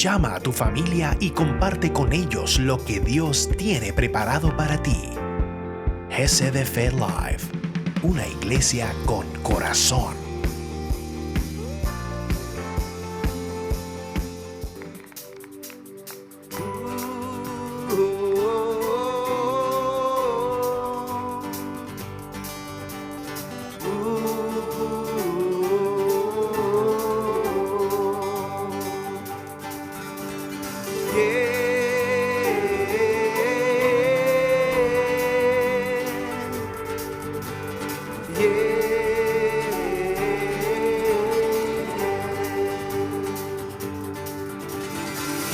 Llama a tu familia y comparte con ellos lo que Dios tiene preparado para ti. GCD Live, una iglesia con corazón.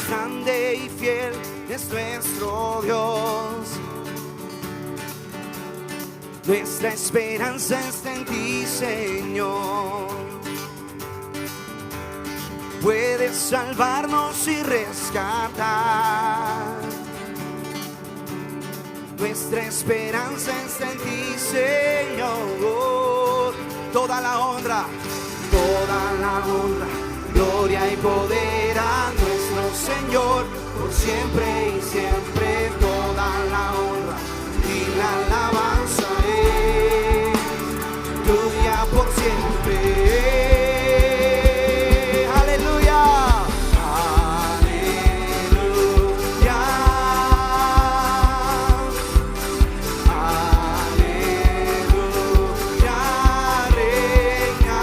Grande y fiel es nuestro Dios. Nuestra esperanza está en ti, Señor. Puedes salvarnos y rescatar. Nuestra esperanza está en ti, Señor. Toda la honra, gloria y poder a nuestro Señor, por siempre y siempre. Toda la honra y la alabanza es tuya por siempre. Aleluya, aleluya, aleluya, reinarás.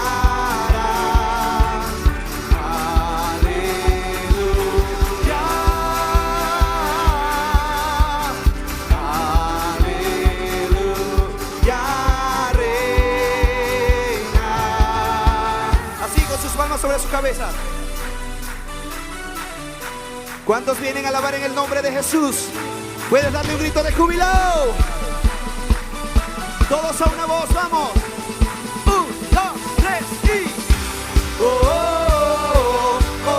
Sobre su cabeza. ¿Cuántos vienen a alabar en el nombre de Jesús? Puedes darle un grito de júbilo. Todos a una voz, vamos. 1, 2, 3 y oh, oh, oh,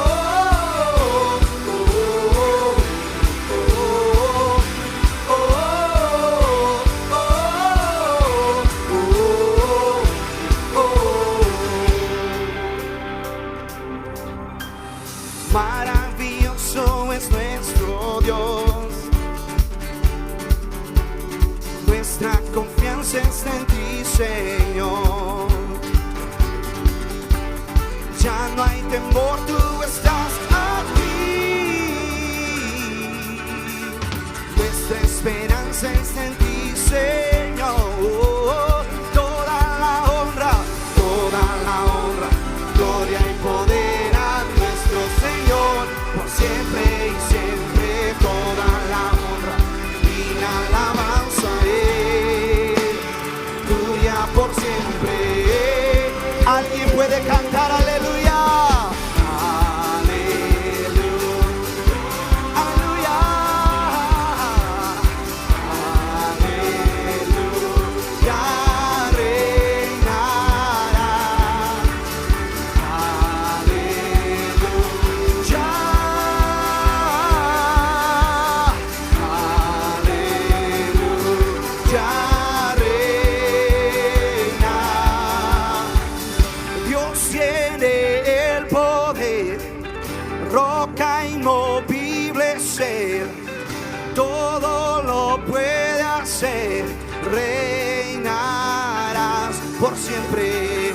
oh, maravilloso es nuestro Dios. Nuestra confianza está en ti, Señor. Ya no hay temor, tú estás aquí. Nuestra esperanza está en ti, Señor. Toda la honra, gloria y poder a nuestro Señor, por siempre y siempre. Toda la honra y la alabanza es tuya por siempre. Alguien puede cantar aleluya. Aleluya, aleluya, reinarás. Aleluya, aleluya, reina. Dios tiene el poder, roca inmovible ser, todo lo puede hacer, reinarás por siempre.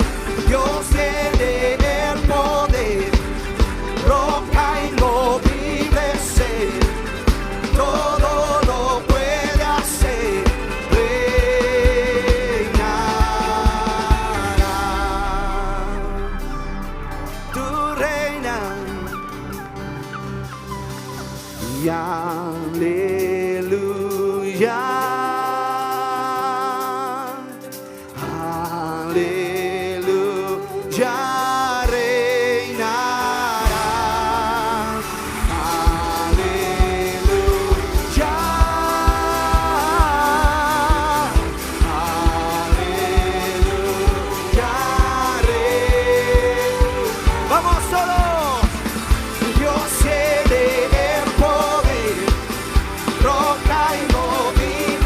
Dios tiene el poder, roca inmovible ser, todo lo puede hacer, reinarás. Tu reina y aleluya, aleluya, reinarás. Aleluya, aleluya, vamos todos. Dios tiene el poder, roca inmovible.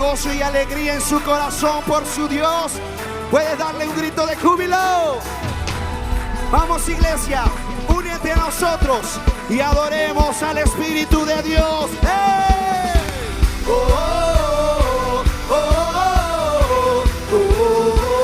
gozo y alegría en su corazón por su Dios, puedes darle un grito de júbilo. Vamos, iglesia, únete a nosotros y adoremos al Espíritu de Dios. ¡Hey! Oh, oh, oh, oh, oh, oh.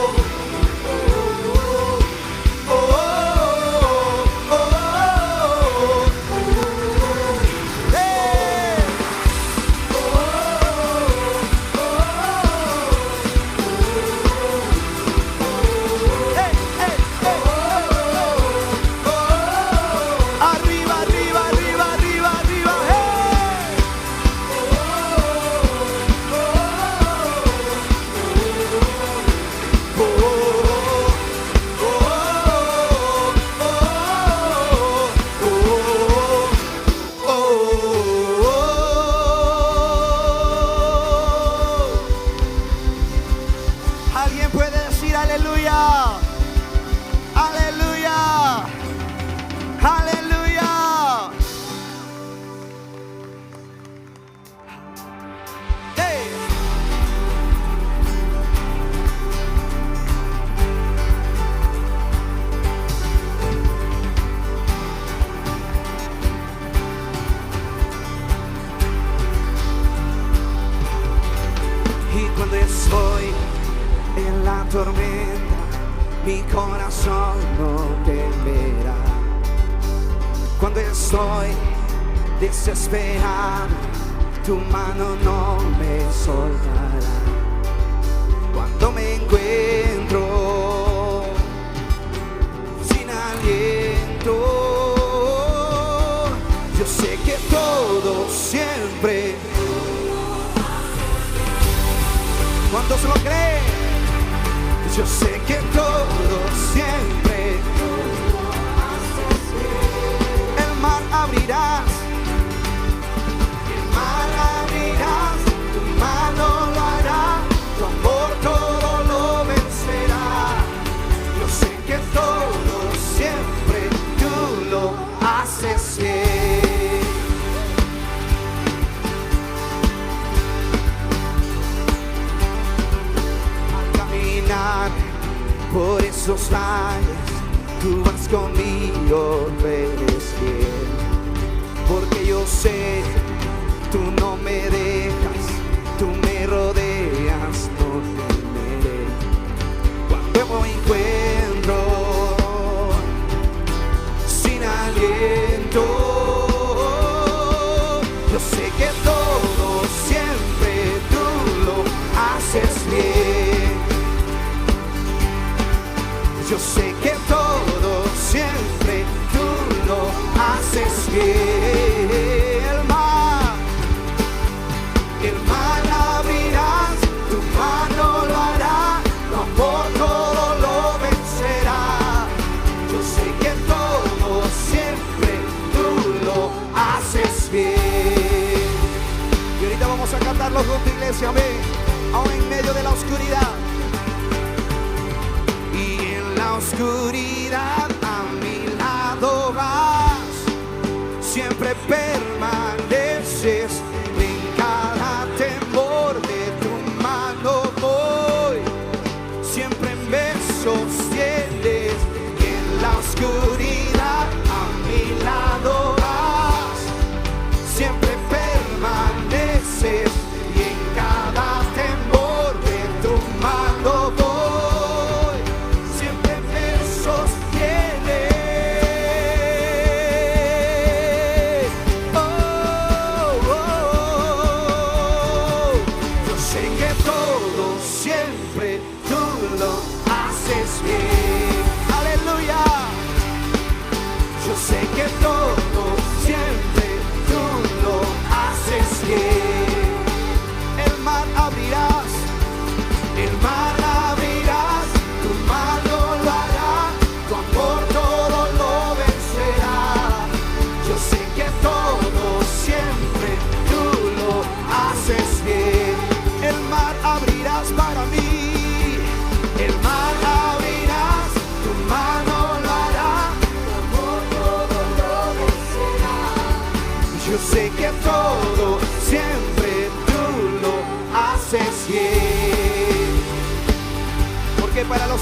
¿Alguien puede decir aleluya? Aleluya. Aleluya. Hey. Y cuando estoy en la tormenta, mi corazón no temerá. Cuando estoy desesperado, tu mano no me soltará. Cuando me encuentro sin aliento, yo sé que todo siempre. ¿Cuántos lo creen? Yo sé que todo siempre. El mar abrirás, tu mano lo hará, tu amor todo lo vencerá. Yo sé que todo siempre tú lo haces bien. Al caminar por esos valles, tú vas conmigo, tú eres fiel. Porque yo sé, tú no me dejas, tú me rodeas, no temeré. Cuando me encuentro sin aliento, yo sé que todo siempre tú lo haces bien. Yo sé que todo siempre tú lo haces bien. El mar abrirás, tu mano lo hará, tu amor todo lo vencerá. Yo sé que todo siempre tú lo haces bien. Y ahorita vamos a cantarlo juntos, iglesia, amén. Aún en medio de la oscuridad. Y en la oscuridad a mi lado vas, siempre permaneces. En cada temor de tu mano voy, siempre me sostienes. Y en la oscuridad a mi lado vas, siempre permaneces. Y en cada temor de tu mano voy, siempre me sostienes. Oh, oh, oh. Yo sé que todo siempre tú lo haces bien. Aleluya. Yo sé que todo siempre tú lo haces bien. El mar abrirás, tu mano lo hará, tu amor todo lo vencerá. Yo sé que todo siempre tú lo haces bien. El mar abrirás para mí,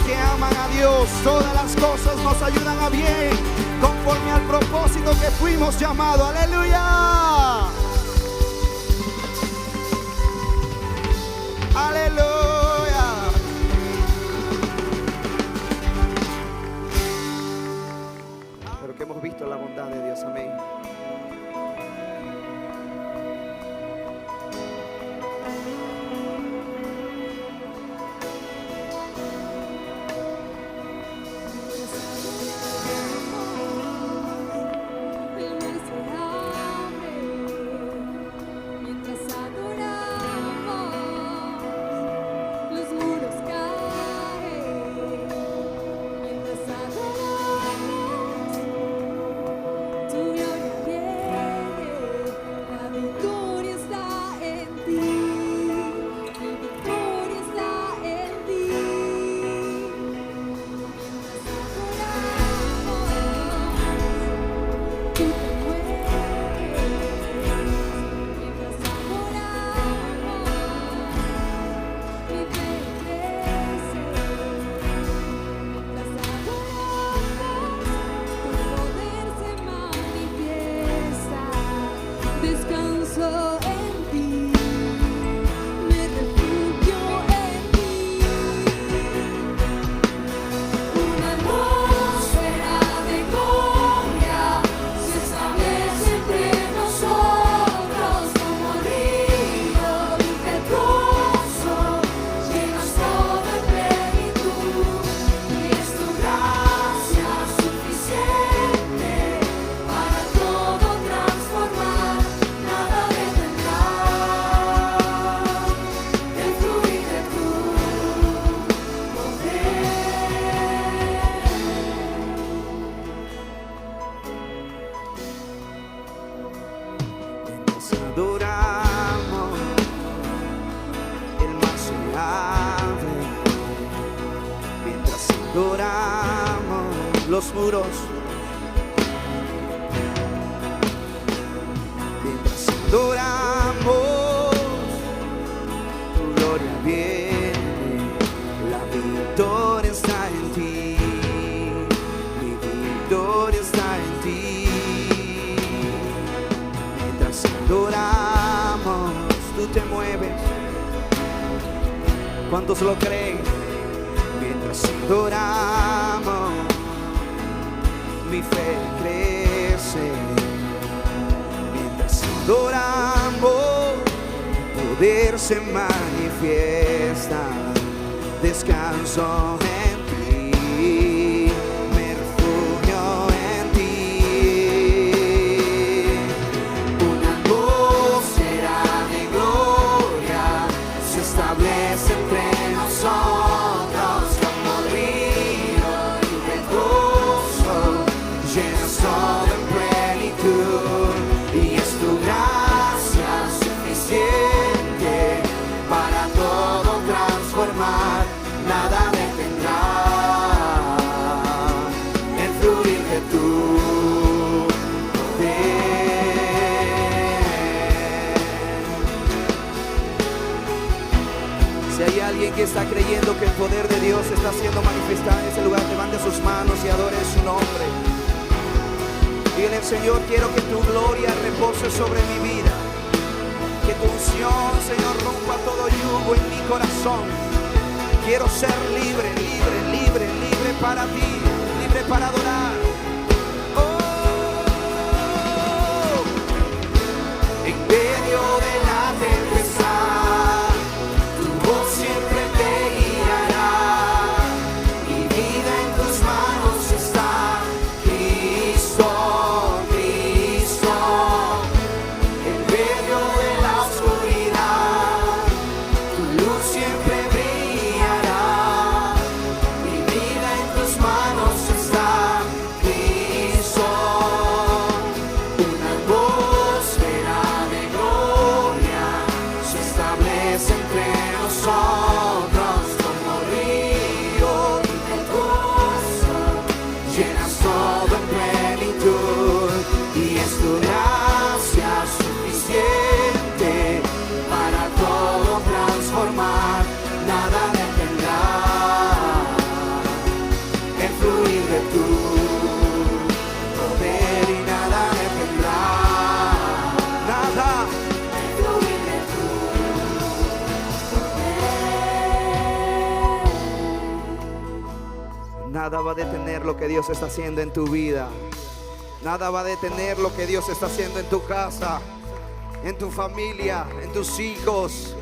que aman a Dios, todas las cosas nos ayudan a bien, conforme al propósito que fuimos llamados. Aleluya. Aleluya. Pero que hemos visto la bondad de Dios. Amén. Adoramos, el mar se abre, mientras adoramos los muros, mientras adoramos, tu gloria viene, la victoria está en ti, mi victoria está en ti. Adoramos, tú te mueves. ¿Cuántos lo creen? Mientras adoramos, mi fe crece. Mientras adoramos, poder se manifiesta. Descanso en ti, me refugio en ti. Establece entre nosotros como río impetuoso, llenas todo en plenitud, y es tu gracia suficiente para todo transformar. Nada detendrá el fluir de tu poder. Si hay alguien que está creyendo que el poder de Dios está siendo manifestado en este lugar, levante sus manos y adore su nombre. Dile: Señor, quiero que tu gloria repose sobre mi vida, que tu unción, Señor, rompa todo yugo en mi corazón. Quiero ser libre, libre, libre, libre para ti, libre para adorar. En medio de la tempestad, tu voz siempre te guiará. Mi vida en tus manos está. Cristo, Cristo. En medio de la oscuridad, tu luz siempre brillará. Mi vida en tus manos está. Nada va a detener lo que Dios está haciendo en tu vida. Nada va a detener lo que Dios está haciendo en tu casa, en tu familia, en tus hijos,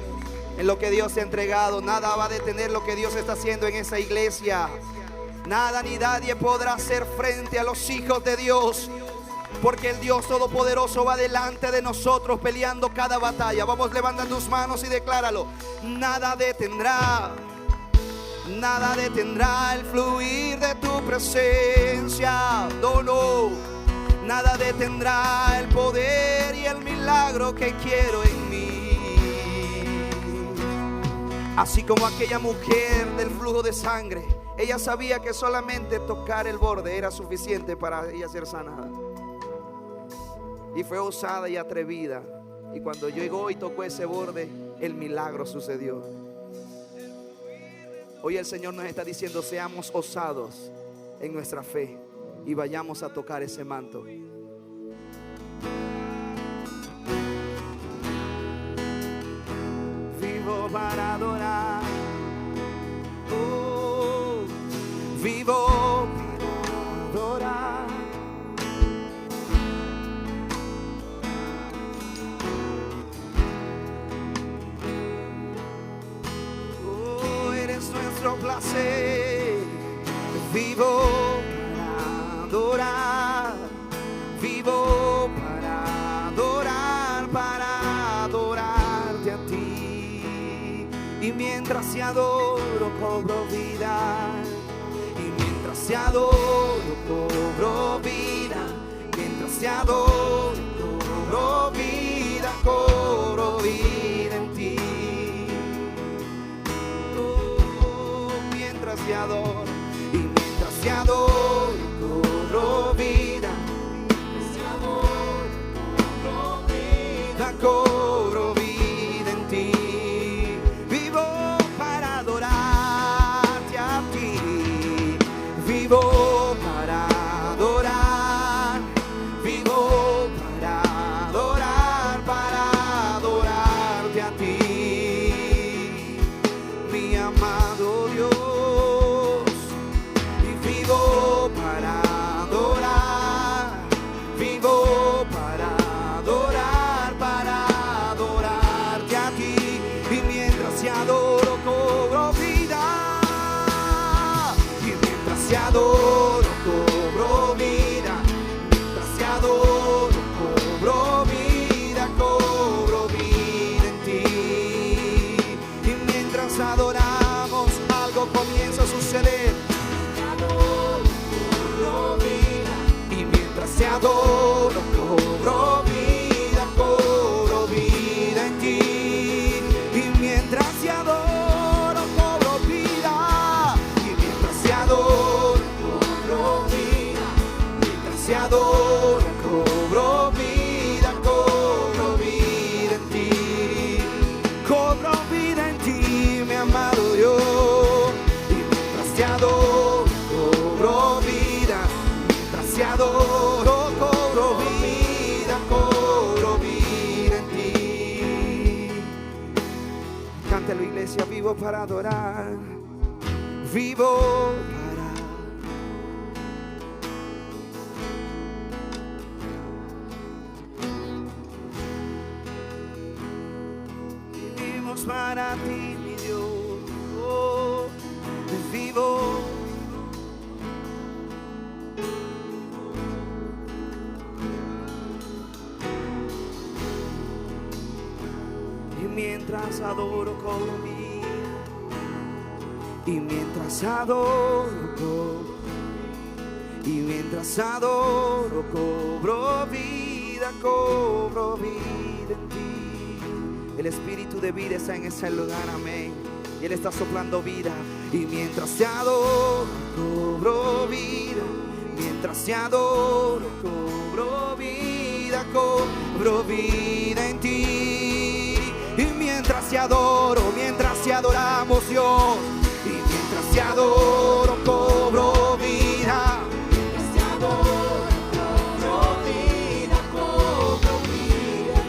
en lo que Dios te ha entregado. Nada va a detener lo que Dios está haciendo en esa iglesia. Nada ni nadie podrá hacer frente a los hijos de Dios, porque el Dios Todopoderoso va delante de nosotros peleando cada batalla. Vamos, levanta tus manos y decláralo. Nada detendrá el fluir de tu presencia. No. Nada detendrá el poder y el milagro que quiero en mí. Así como aquella mujer del flujo de sangre, ella sabía que solamente tocar el borde era suficiente para ella ser sanada. Y fue osada y atrevida. Y cuando llegó y tocó ese borde, el milagro sucedió. Hoy el Señor nos está diciendo: seamos osados en nuestra fe y vayamos a tocar ese manto. Vivo para adorar. Oh, vivo para adorar. Oh, eres nuestro placer. Vivo para adorar. Vivo para adorarte a ti. Y mientras te adoro cobro vida. Y mientras te adoro cobro vida. Mientras te adoro cobro vida en ti. Oh, mientras te adoro. Y mientras te adoro cobro vida. Cobro vida en ti. Vivo para adorarte a ti. Vivo para adorar. Vivo para adorarte a ti, mi amado Dios. Y vivo para adorar. Vivo para adorarte a ti. Y mientras te adoro cobro vida. Y mientras te adoro cobro vida. Mientras te adoro cobro vida en ti. Y mientras adoramos algo comienza a suceder. Y mientras te adoro cobro vida en ti. Y mientras te adoro cobro vida. Y mientras te adoro cobro vida. Mientras te adoro cobro vida en ti. Cobro vida en ti, mi amado Dios. Y mientras te adoro cobro vida. Mientras te adoro cobro vida en ti. Cántalo, iglesia. Vivo para adorar. Vivo para. Vivimos para ti, mi Dios. Oh, vivo. Y mientras adoro con vida. Y mientras adoro cobro. Y mientras adoro cobro vida en ti. El espíritu de vida está en ese lugar, amén. Y Él está soplando vida. Y mientras te adoro cobro vida. Mientras te adoro cobro vida en ti. Y mientras te adoro, mientras te adoramos, Dios. Y mientras te adoro cobro vida. Mientras te adoro cobro vida en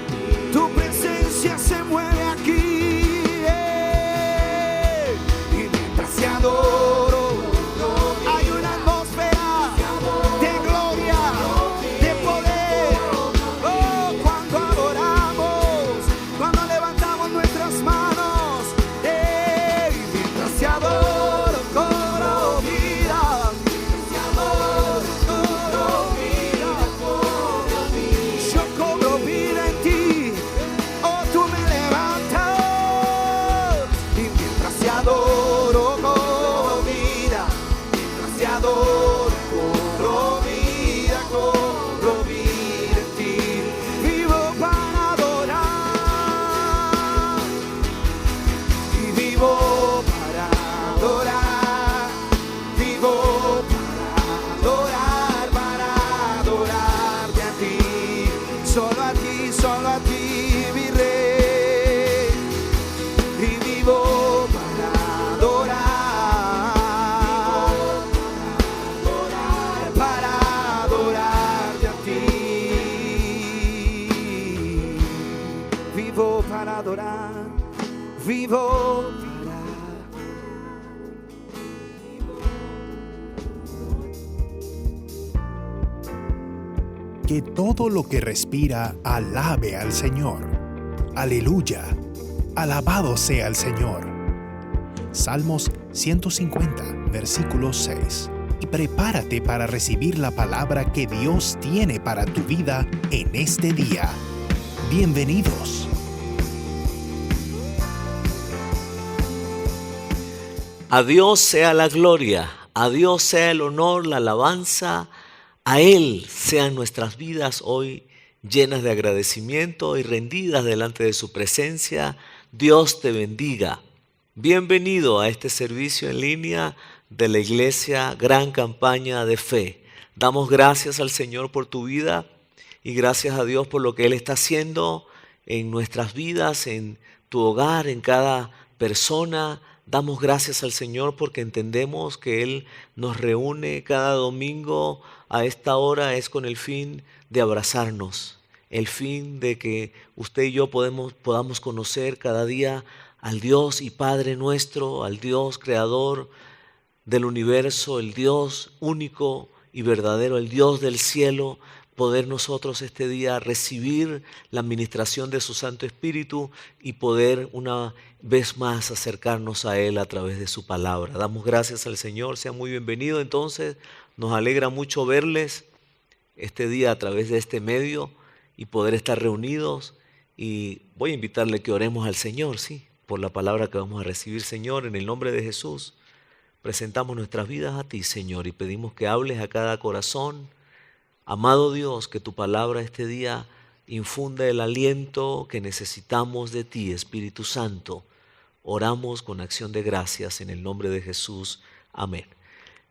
ti. Tu presencia se mueve aquí. Y mientras te adoro, hay un Que todo lo que respira alabe al Señor. Aleluya. Alabado sea el Señor. Salmos 150, versículo 6. Y prepárate para recibir la palabra que Dios tiene para tu vida en este día. Bienvenidos. A Dios sea la gloria, a Dios sea el honor, la alabanza, a Él sean nuestras vidas hoy llenas de agradecimiento y rendidas delante de su presencia. Dios te bendiga. Bienvenido a este servicio en línea de la Iglesia Gran Campaña de Fe. Damos gracias al Señor por tu vida y gracias a Dios por lo que Él está haciendo en nuestras vidas, en tu hogar, en cada persona. Damos gracias al Señor porque entendemos que Él nos reúne cada domingo a esta hora es con el fin de abrazarnos, el fin de que usted y yo podamos conocer cada día al Dios y Padre nuestro, al Dios creador del universo, el Dios único y verdadero, el Dios del cielo. Poder nosotros este día recibir la administración de su Santo Espíritu y poder una vez más acercarnos a Él a través de su palabra. Damos gracias al Señor, sea muy bienvenido. Entonces nos alegra mucho verles este día a través de este medio y poder estar reunidos. Y voy a invitarle que oremos al Señor, sí, por la palabra que vamos a recibir. Señor, en el nombre de Jesús, presentamos nuestras vidas a ti, Señor, y pedimos que hables a cada corazón. Amado Dios, que tu palabra este día infunda el aliento que necesitamos de ti, Espíritu Santo. Oramos con acción de gracias en el nombre de Jesús. Amén.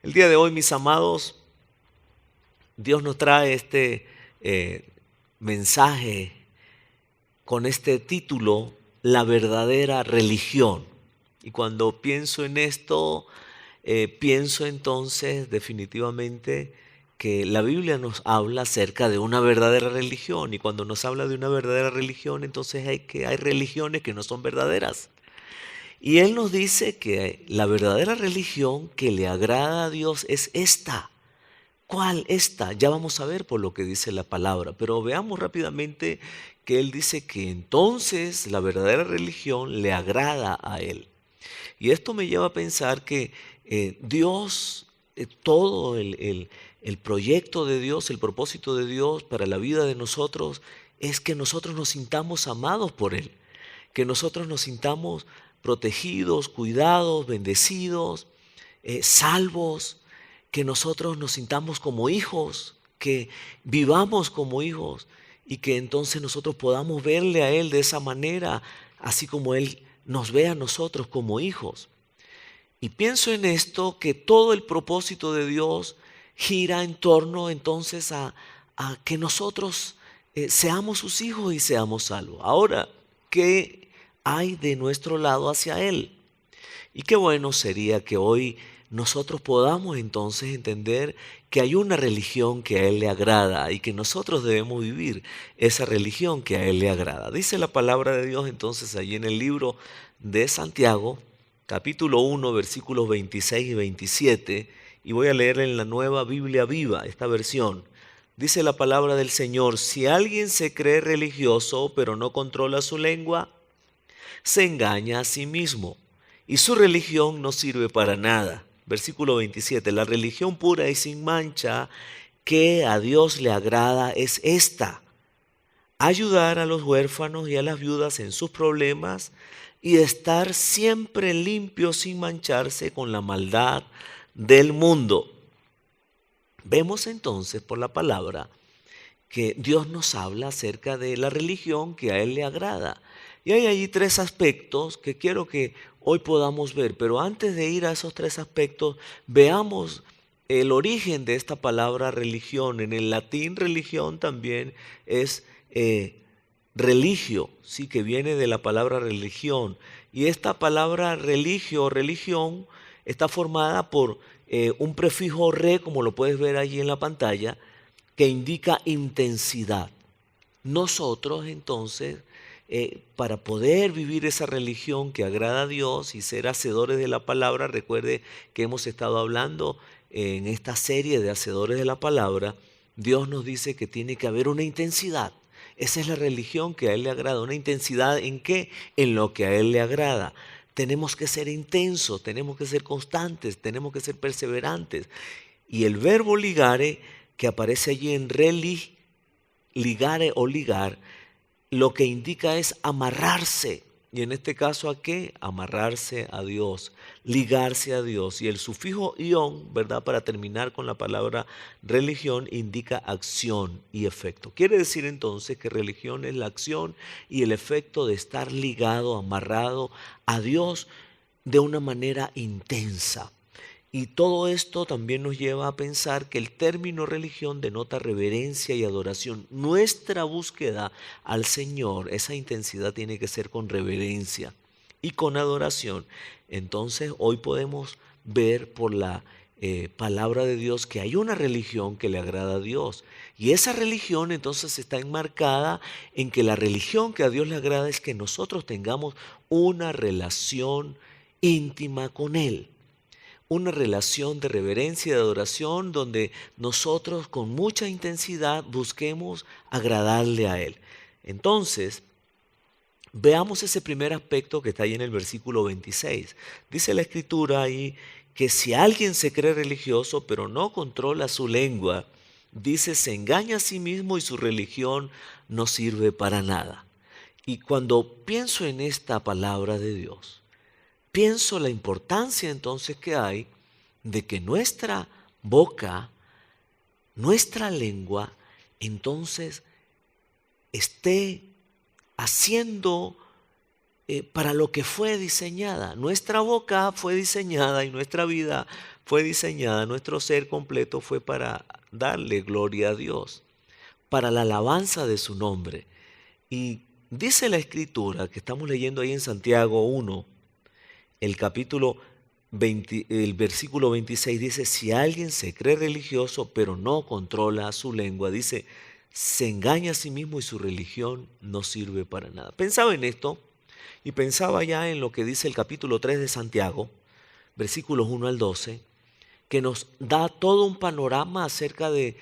El día de hoy, mis amados, Dios nos trae este mensaje con este título, La verdadera religión. Y cuando pienso en esto, pienso entonces definitivamente que la Biblia nos habla acerca de una verdadera religión, y cuando nos habla de una verdadera religión, entonces hay religiones que no son verdaderas. Y Él nos dice que la verdadera religión que le agrada a Dios es esta. ¿Cuál esta? Ya vamos a ver por lo que dice la palabra, pero veamos rápidamente que Él dice que entonces la verdadera religión le agrada a Él. Y esto me lleva a pensar que Dios, todo el proyecto de Dios, el propósito de Dios para la vida de nosotros es que nosotros nos sintamos amados por Él, que nosotros nos sintamos protegidos, cuidados, bendecidos, salvos, que nosotros nos sintamos como hijos, que vivamos como hijos y que entonces nosotros podamos verle a Él de esa manera, así como Él nos ve a nosotros como hijos. Y pienso en esto, que todo el propósito de Dios gira en torno entonces a que nosotros seamos sus hijos y seamos salvos. Ahora, ¿qué hay de nuestro lado hacia Él? Y qué bueno sería que hoy nosotros podamos entonces entender que hay una religión que a Él le agrada y que nosotros debemos vivir esa religión que a Él le agrada. Dice la palabra de Dios entonces allí en el libro de Santiago, capítulo 1, versículos 26 y 27, y voy a leer en la Nueva Biblia Viva, esta versión. Dice la palabra del Señor: si alguien se cree religioso pero no controla su lengua, se engaña a sí mismo y su religión no sirve para nada. Versículo 27, la religión pura y sin mancha que a Dios le agrada es esta: ayudar a los huérfanos y a las viudas en sus problemas y estar siempre limpio sin mancharse con la maldad del mundo. Vemos entonces por la palabra que Dios nos habla acerca de la religión que a Él le agrada. Y hay allí tres aspectos que quiero que hoy podamos ver, pero antes de ir a esos tres aspectos, veamos el origen de esta palabra religión. En el latín religión también es religio, sí, que viene de la palabra religión. Y esta palabra religio o religión está formada por un prefijo re, como lo puedes ver allí en la pantalla, que indica intensidad. Nosotros entonces, para poder vivir esa religión que agrada a Dios y ser hacedores de la palabra, recuerde que hemos estado hablando en esta serie de hacedores de la palabra, Dios nos dice que tiene que haber una intensidad. Esa es la religión que a Él le agrada. ¿Una intensidad en qué? En lo que a Él le agrada. Tenemos que ser intensos, tenemos que ser constantes, tenemos que ser perseverantes. Y el verbo ligare, que aparece allí en ligare o ligar, lo que indica es amarrarse. Y en este caso, ¿a qué? Amarrarse a Dios, ligarse a Dios. Y el sufijo ión, ¿verdad? Para terminar con la palabra religión, indica acción y efecto. Quiere decir entonces que religión es la acción y el efecto de estar ligado, amarrado a Dios de una manera intensa. Y todo esto también nos lleva a pensar que el término religión denota reverencia y adoración. Nuestra búsqueda al Señor, esa intensidad tiene que ser con reverencia y con adoración. Entonces hoy podemos ver por la palabra de Dios que hay una religión que le agrada a Dios. Y esa religión entonces está enmarcada en que la religión que a Dios le agrada es que nosotros tengamos una relación íntima con Él. Una relación de reverencia y de adoración donde nosotros con mucha intensidad busquemos agradarle a Él. Entonces, veamos ese primer aspecto que está ahí en el versículo 26. Dice la Escritura ahí que si alguien se cree religioso pero no controla su lengua, dice, se engaña a sí mismo y su religión no sirve para nada. Y cuando pienso en esta palabra de Dios, pienso la importancia entonces que hay de que nuestra boca, nuestra lengua, entonces esté haciendo para lo que fue diseñada. Nuestra boca fue diseñada y nuestra vida fue diseñada, nuestro ser completo fue para darle gloria a Dios, para la alabanza de su nombre. Y dice la Escritura que estamos leyendo ahí en Santiago 1, el capítulo 20, el versículo 26 dice, si alguien se cree religioso pero no controla su lengua, dice, se engaña a sí mismo y su religión no sirve para nada. Pensaba en esto y pensaba ya en lo que dice el capítulo 3 de Santiago, versículos 1 al 12, que nos da todo un panorama acerca de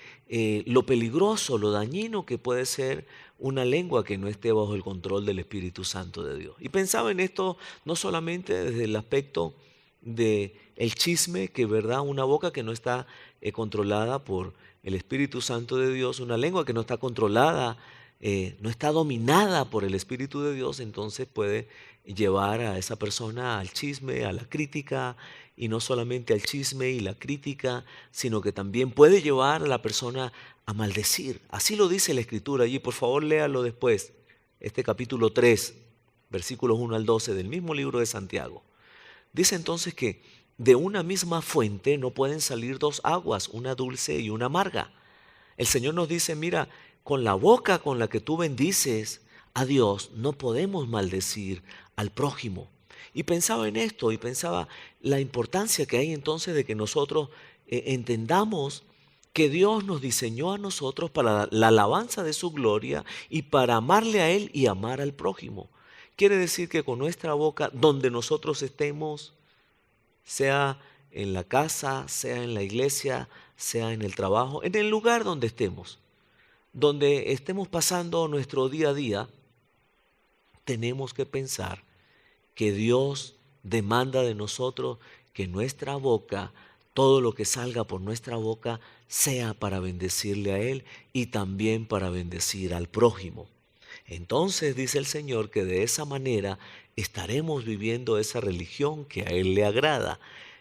lo peligroso, lo dañino que puede ser una lengua que no esté bajo el control del Espíritu Santo de Dios. Y pensaba en esto no solamente desde el aspecto de el chisme, que verdad, una boca que no está controlada por el Espíritu Santo de Dios, una lengua que no está controlada, no está dominada por el Espíritu de Dios, entonces puede llevar a esa persona al chisme, a la crítica, y no solamente al chisme y la crítica, sino que también puede llevar a la persona a maldecir. Así lo dice la Escritura allí, por favor léalo después, este capítulo 3, versículos 1 al 12 del mismo libro de Santiago. Dice entonces que de una misma fuente no pueden salir dos aguas, una dulce y una amarga. El Señor nos dice, mira, con la boca con la que tú bendices a Dios, no podemos maldecir al prójimo. Y pensaba en esto y pensaba la importancia que hay entonces de que nosotros entendamos que Dios nos diseñó a nosotros para la alabanza de su gloria y para amarle a Él y amar al prójimo. Quiere decir que con nuestra boca, donde nosotros estemos, sea en la casa, sea en la iglesia, sea en el trabajo, en el lugar donde estemos pasando nuestro día a día, tenemos que pensar que Dios demanda de nosotros que nuestra boca, todo lo que salga por nuestra boca, sea para bendecirle a Él y también para bendecir al prójimo. Entonces dice el Señor que de esa manera estaremos viviendo esa religión que a Él le agrada.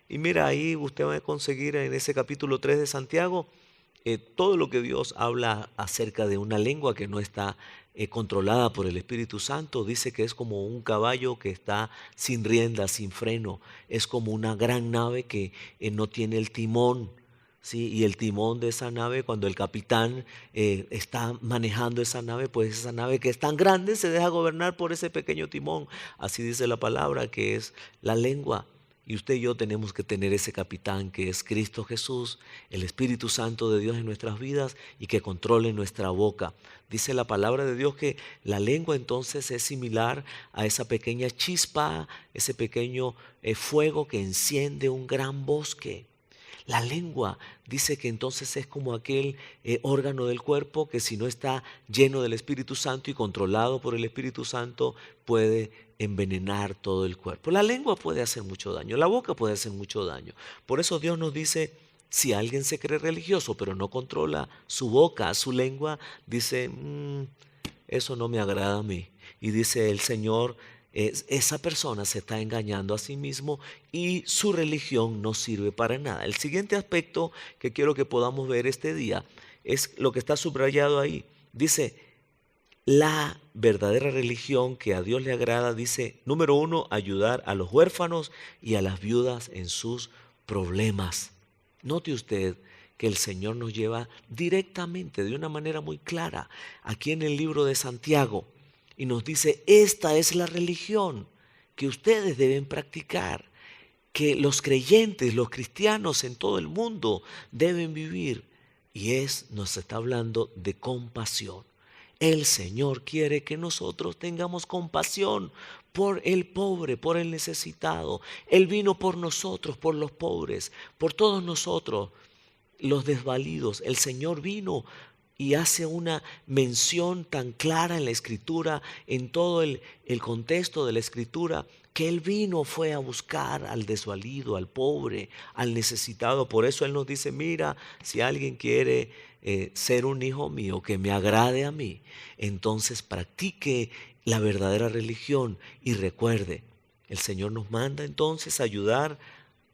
Y mira, ahí usted va a conseguir en ese capítulo 3 de Santiago todo lo que Dios habla acerca de una lengua que no está controlada por el Espíritu Santo. Dice que es como un caballo que está sin rienda, sin freno. Es como una gran nave que no tiene el timón. ¿Sí? Y el timón de esa nave, cuando el capitán está manejando esa nave, pues esa nave que es tan grande se deja gobernar por ese pequeño timón. Así dice la palabra, que es la lengua. Y usted y yo tenemos que tener ese capitán que es Cristo Jesús, el Espíritu Santo de Dios en nuestras vidas y que controle nuestra boca. Dice la palabra de Dios que la lengua entonces es similar a esa pequeña chispa, ese pequeño fuego que enciende un gran bosque. La lengua dice que entonces es como aquel órgano del cuerpo que si no está lleno del Espíritu Santo y controlado por el Espíritu Santo puede envenenar todo el cuerpo. La lengua puede hacer mucho daño, la boca puede hacer mucho daño. Por eso Dios nos dice, si alguien se cree religioso pero no controla su boca, su lengua, dice, eso no me agrada a mí. Y dice el Señor, esa persona se está engañando a sí mismo y su religión no sirve para nada. El siguiente aspecto que quiero que podamos ver este día es lo que está subrayado ahí. Dice, la verdadera religión que a Dios le agrada, dice, número 1, ayudar a los huérfanos y a las viudas en sus problemas. Note usted que el Señor nos lleva directamente, de una manera muy clara, aquí en el libro de Santiago, y nos dice, esta es la religión que ustedes deben practicar, que los creyentes, los cristianos en todo el mundo deben vivir. Y nos está hablando de compasión. El Señor quiere que nosotros tengamos compasión por el pobre, por el necesitado. Él vino por nosotros, por los pobres, por todos nosotros, los desvalidos. El Señor vino y hace una mención tan clara en la Escritura, en todo el contexto de la Escritura, que Él fue a buscar al desvalido, al pobre, al necesitado. Por eso Él nos dice, mira, si alguien quiere ser un hijo mío, que me agrade a mí, entonces practique la verdadera religión y recuerde, el Señor nos manda entonces a ayudar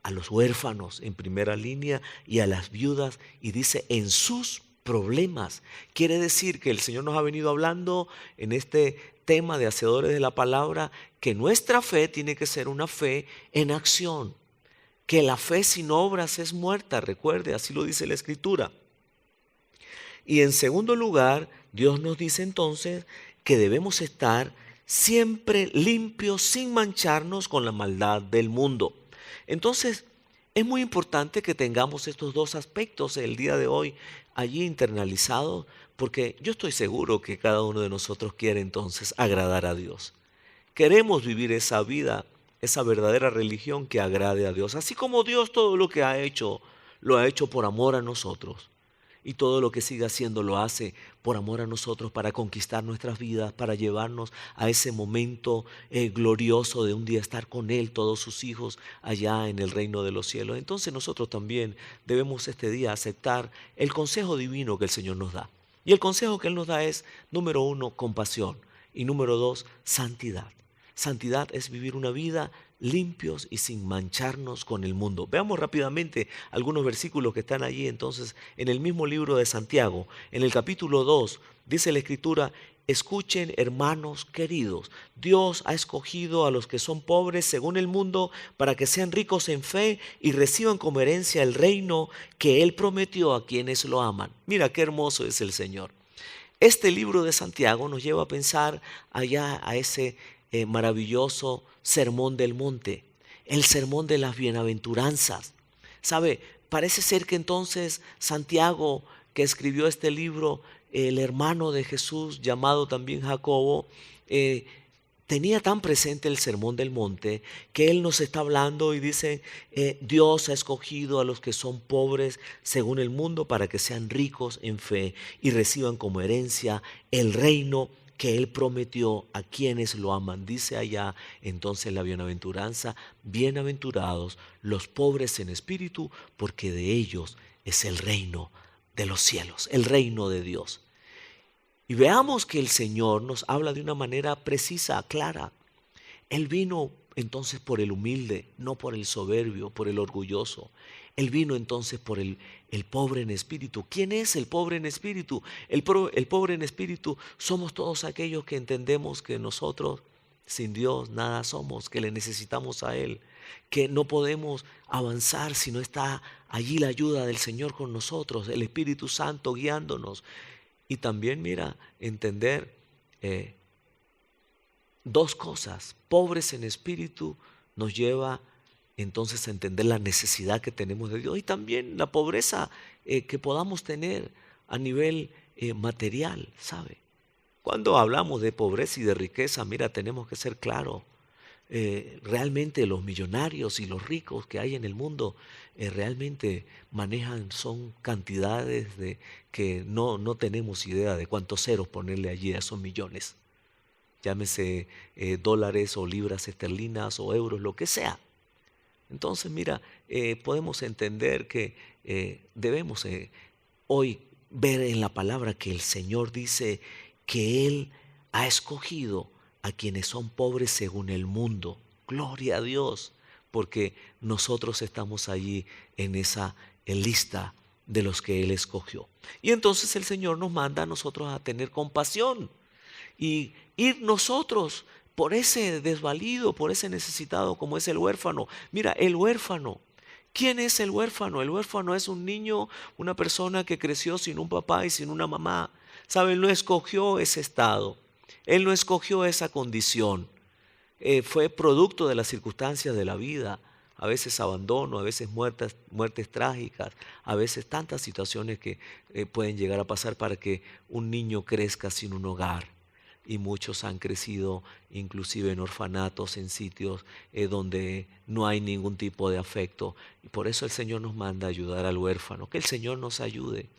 a los huérfanos en primera línea y a las viudas, y dice en sus problemas. Quiere decir que el Señor nos ha venido hablando en este tema de hacedores de la palabra, que nuestra fe tiene que ser una fe en acción, que la fe sin obras es muerta, recuerde, así lo dice la Escritura. Y en segundo lugar, Dios nos dice entonces que debemos estar siempre limpios, sin mancharnos con la maldad del mundo. Entonces, es muy importante que tengamos estos dos aspectos el día de hoy allí internalizados, porque yo estoy seguro que cada uno de nosotros quiere entonces agradar a Dios. Queremos vivir esa vida, esa verdadera religión que agrade a Dios. Así como Dios todo lo que ha hecho, lo ha hecho por amor a nosotros. Y todo lo que sigue haciendo lo hace por amor a nosotros, para conquistar nuestras vidas, para llevarnos a ese momento glorioso de un día estar con Él, todos sus hijos, allá en el reino de los cielos. Entonces nosotros también debemos este día aceptar el consejo divino que el Señor nos da. Y el consejo que Él nos da es, número 1, compasión. Y número 2, santidad. Santidad es vivir una vida limpios y sin mancharnos con el mundo. Veamos rápidamente algunos versículos que están allí entonces en el mismo libro de Santiago. En el capítulo 2 dice la Escritura, escuchen hermanos queridos, Dios ha escogido a los que son pobres según el mundo para que sean ricos en fe y reciban como herencia el reino que Él prometió a quienes lo aman. Mira qué hermoso es el Señor. Este libro de Santiago nos lleva a pensar allá a ese maravilloso sermón del monte, el sermón de las bienaventuranzas. ¿Sabe? Parece ser que entonces Santiago, que escribió este libro, el hermano de Jesús, llamado también Jacobo, tenía tan presente el sermón del monte que él nos está hablando y dice, Dios ha escogido a los que son pobres según el mundo para que sean ricos en fe y reciban como herencia el reino que Él prometió a quienes lo aman. Dice allá entonces la bienaventuranza, bienaventurados los pobres en espíritu, porque de ellos es el reino de los cielos, el reino de Dios. Y veamos que el Señor nos habla de una manera precisa, clara. Él vino entonces por el humilde, no por el soberbio, por el orgulloso. Él vino entonces por el pobre en espíritu. ¿Quién es el pobre en espíritu? El pobre en espíritu somos todos aquellos que entendemos que nosotros sin Dios nada somos, que le necesitamos a Él, que no podemos avanzar si no está allí la ayuda del Señor con nosotros, el Espíritu Santo guiándonos. Y también, mira, entender dos cosas. Pobres en espíritu nos lleva entonces a entender la necesidad que tenemos de Dios y también la pobreza que podamos tener a nivel material, ¿sabe? Cuando hablamos de pobreza y de riqueza, mira, tenemos que ser claros. realmente los millonarios y los ricos que hay en el mundo realmente manejan, son cantidades que no tenemos idea de cuántos ceros ponerle allí a esos millones. Llámese dólares o libras esterlinas o euros, lo que sea. Entonces, mira, podemos entender que debemos hoy ver en la palabra que el Señor dice que Él ha escogido a quienes son pobres según el mundo. Gloria a Dios, porque nosotros estamos allí en esa lista de los que Él escogió. Y entonces el Señor nos manda a nosotros a tener compasión y ir nosotros por ese desvalido, por ese necesitado como es el huérfano. Mira, el huérfano. ¿Quién es el huérfano? El huérfano es un niño, una persona que creció sin un papá y sin una mamá. ¿Sabe? Él no escogió ese estado. Él no escogió esa condición. Fue producto de las circunstancias de la vida. A veces abandono, a veces muertes trágicas, a veces tantas situaciones que pueden llegar a pasar para que un niño crezca sin un hogar. Y muchos han crecido inclusive en orfanatos, en sitios donde no hay ningún tipo de afecto. Y por eso el Señor nos manda a ayudar al huérfano. Que el Señor nos ayude,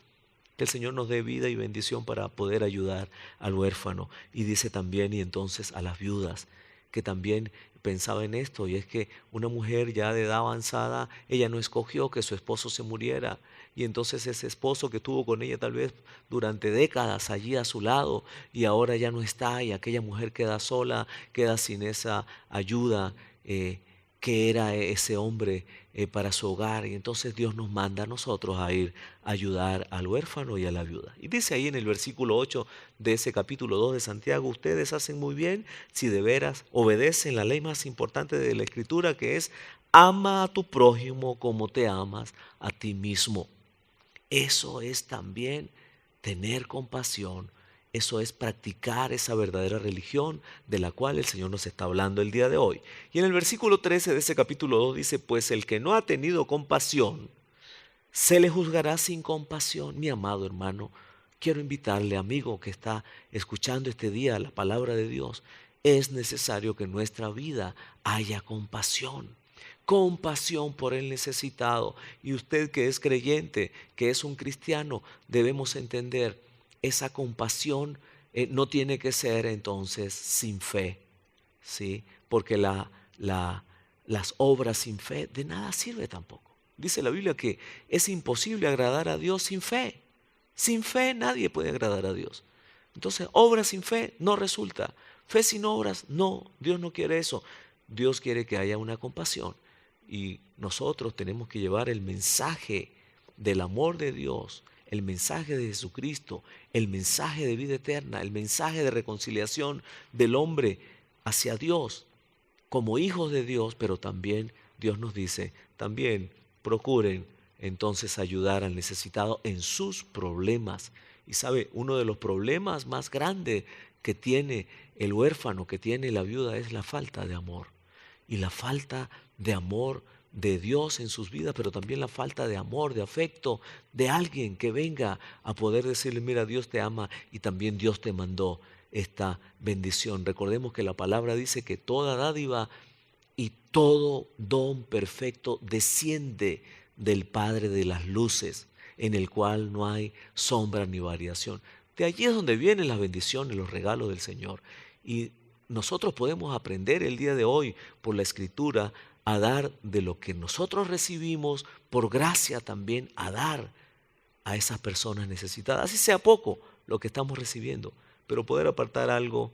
que el Señor nos dé vida y bendición para poder ayudar al huérfano. Y dice también, y entonces a las viudas, que también pensaba en esto, y es que una mujer ya de edad avanzada, ella no escogió que su esposo se muriera, y entonces ese esposo que estuvo con ella tal vez durante décadas allí a su lado, y ahora ya no está, y aquella mujer queda sola, queda sin esa ayuda que era ese hombre para su hogar, y entonces Dios nos manda a nosotros a ir a ayudar al huérfano y a la viuda. Y dice ahí en el versículo 8 de ese capítulo 2 de Santiago: ustedes hacen muy bien si de veras obedecen la ley más importante de la Escritura, que es: ama a tu prójimo como te amas a ti mismo. Eso es también tener compasión. Eso es practicar esa verdadera religión de la cual el Señor nos está hablando el día de hoy. Y en el versículo 13 de ese capítulo 2 dice: pues el que no ha tenido compasión, se le juzgará sin compasión. Mi amado hermano, quiero invitarle, amigo que está escuchando este día la palabra de Dios, es necesario que en nuestra vida haya compasión. Compasión por el necesitado. Y usted que es creyente, que es un cristiano, debemos entender esa compasión no tiene que ser entonces sin fe, ¿sí? Porque las obras sin fe de nada sirve tampoco. Dice la Biblia que es imposible agradar a Dios sin fe. Sin fe nadie puede agradar a Dios. Entonces, obras sin fe no resulta. Fe sin obras, no. Dios no quiere eso. Dios quiere que haya una compasión. Y nosotros tenemos que llevar el mensaje del amor de Dios, el mensaje de Jesucristo, el mensaje de vida eterna, el mensaje de reconciliación del hombre hacia Dios como hijos de Dios, pero también Dios nos dice, también procuren entonces ayudar al necesitado en sus problemas. Y sabe, uno de los problemas más grandes que tiene el huérfano, que tiene la viuda, es la falta de amor. Y la falta de amor de Dios en sus vidas, pero también la falta de amor, de afecto de alguien que venga a poder decirle: mira, Dios te ama y también Dios te mandó esta bendición. Recordemos que la palabra dice que toda dádiva y todo don perfecto desciende del Padre de las luces, en el cual no hay sombra ni variación. De allí es donde vienen las bendiciones, los regalos del Señor. Y nosotros podemos aprender el día de hoy por la Escritura a dar de lo que nosotros recibimos, por gracia también a dar a esas personas necesitadas. Así sea poco lo que estamos recibiendo, pero poder apartar algo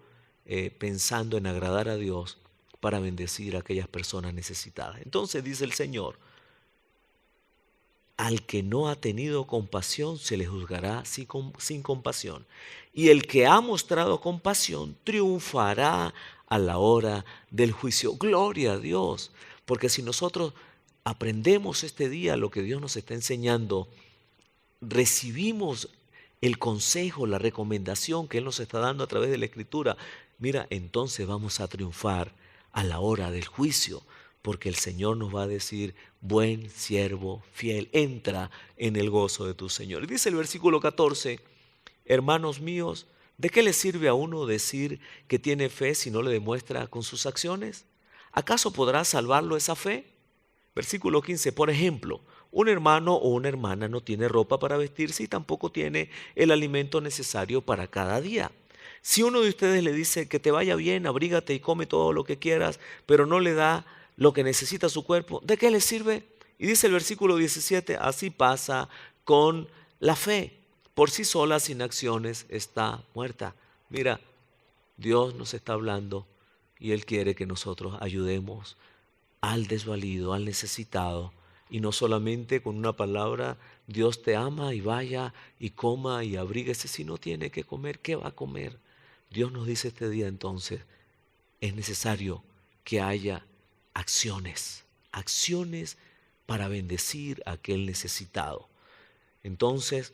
pensando en agradar a Dios para bendecir a aquellas personas necesitadas. Entonces dice el Señor: al que no ha tenido compasión se le juzgará sin compasión. Y el que ha mostrado compasión triunfará a la hora del juicio. Gloria a Dios. Porque si nosotros aprendemos este día lo que Dios nos está enseñando, recibimos el consejo, la recomendación que Él nos está dando a través de la Escritura, mira, entonces vamos a triunfar a la hora del juicio. Porque el Señor nos va a decir: buen siervo fiel, entra en el gozo de tu Señor. Y dice el versículo 14: hermanos míos, ¿de qué le sirve a uno decir que tiene fe si no le demuestra con sus acciones? ¿Acaso podrá salvarlo esa fe? Versículo 15, por ejemplo, un hermano o una hermana no tiene ropa para vestirse y tampoco tiene el alimento necesario para cada día. Si uno de ustedes le dice que te vaya bien, abrígate y come todo lo que quieras, pero no le da lo que necesita su cuerpo, ¿de qué le sirve? Y dice el versículo 17, así pasa con la fe. Por sí sola, sin acciones, está muerta. Mira, Dios nos está hablando y Él quiere que nosotros ayudemos al desvalido, al necesitado. Y no solamente con una palabra, Dios te ama y vaya y coma y abríguese. Si no tiene que comer, ¿qué va a comer? Dios nos dice este día entonces, es necesario que haya acciones para bendecir a aquel necesitado. Entonces,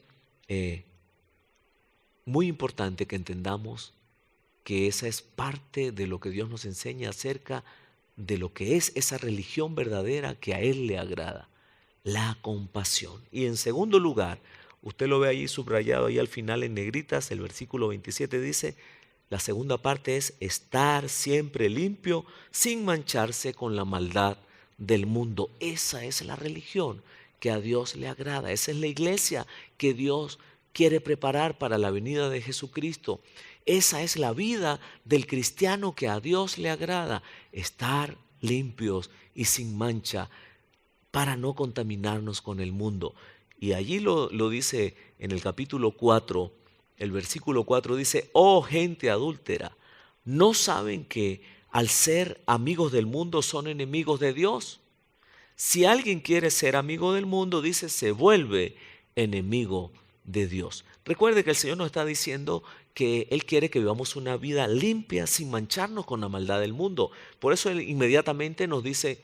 muy importante que entendamos que esa es parte de lo que Dios nos enseña acerca de lo que es esa religión verdadera que a Él le agrada, la compasión. Y en segundo lugar, usted lo ve ahí subrayado, ahí al final en negritas, el versículo 27 dice, la segunda parte es estar siempre limpio sin mancharse con la maldad del mundo. Esa es la religión que a Dios le agrada. Esa es la iglesia que Dios quiere preparar para la venida de Jesucristo. Esa es la vida del cristiano que a Dios le agrada. Estar limpios y sin mancha para no contaminarnos con el mundo. Y allí lo dice en el capítulo 4, el versículo 4 dice, oh gente adúltera, ¿no saben que al ser amigos del mundo son enemigos de Dios? Si alguien quiere ser amigo del mundo, dice, se vuelve enemigo de Dios. Recuerde que el Señor nos está diciendo que Él quiere que vivamos una vida limpia sin mancharnos con la maldad del mundo. Por eso Él inmediatamente nos dice,